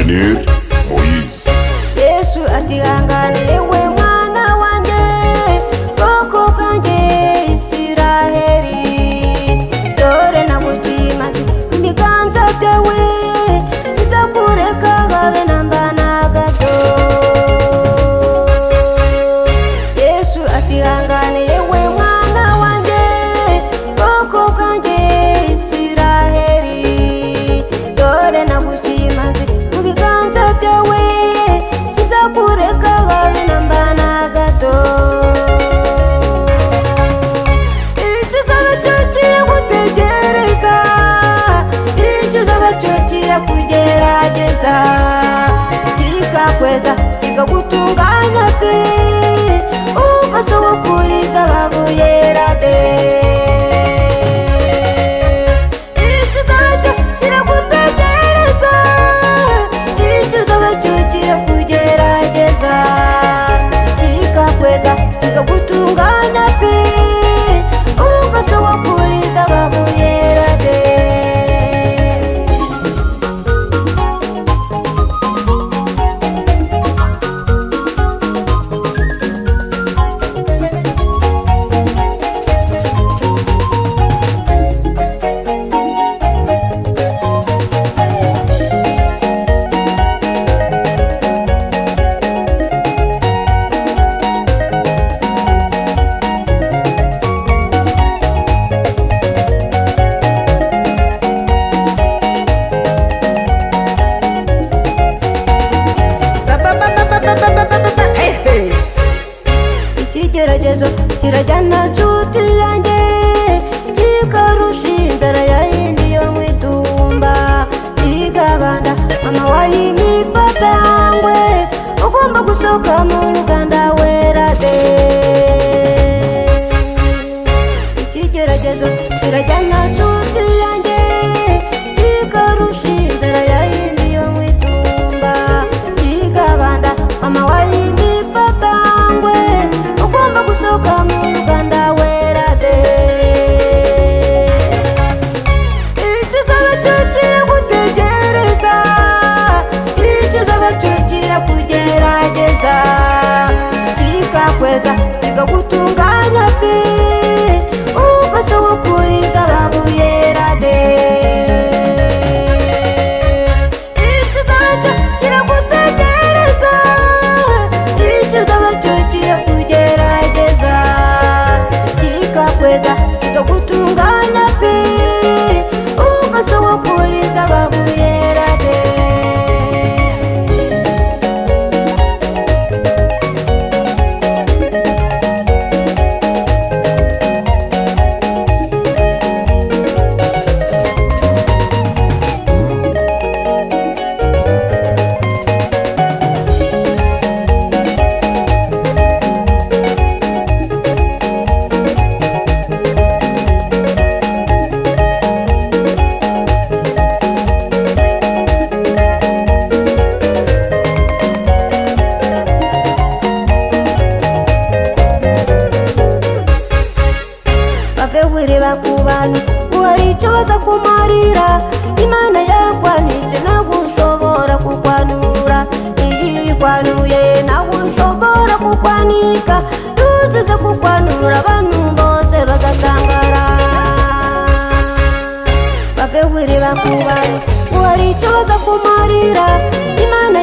Daniel Moise. Yesu atihangane yewe mwana wanjye bwoko bwanjye Isiraheli, dore nagucimanze ibiganza byawe sinzakureka habe namba na gato. Yesu atihangane yewe mwana wanjye bwoko bwanjye Isiraheli, dore nagucimanze mu biganza byawe sinzakureka habe namba na gato. Icyo uzaba cyo kiragutegereza, icyo uzaba cyo kirakugerageza, kikakweza kikagutunganya pe, ugasohokuriza zahabu yera de. Icyo uzaba cyo kiragutegereza, icyo uzaba cyo kirakugerageza, kikakweza kikagutunganya pe, ugasohokuriza zahabu yera de. Ikigeragezo kirajyana nshuti yanjye, kikarusha inzara ya yindi yo mu itumba, kigaganda mama wayimifatangwe, ugomba gusohoka mu ruganda wera de. Ikigeragezo kirajyana nshuti yanjye, kikarusha inzara ya yindi yo mu itumba, kigaganda mama wayimifatangwe, ugomba gusohoka mu ruganda wera de. Icyo uzaba cyo kiragutegereza, icyo uzaba cyo kirakugerageza, kikakweza kikagutunganya pe, ugasohokuriza zahabu yera de. Icyo uzaba cyo kiragutegereza, icyo uzaba cyo kirakugerageza, kikakweza kikagutunganya pe, ugasohokuriza zahabu yera de. Bave wireba ku bantu uhari icyo baza kumarira, Imana yakwanitse ntabwo ushobora kukwanura, iyi ikwanuye ntabwo ushobora kukwanika, tuzize kukwanura abantu bose bagatangara. Bave wireba ku bantu uhari icyo baza kumarira, Imana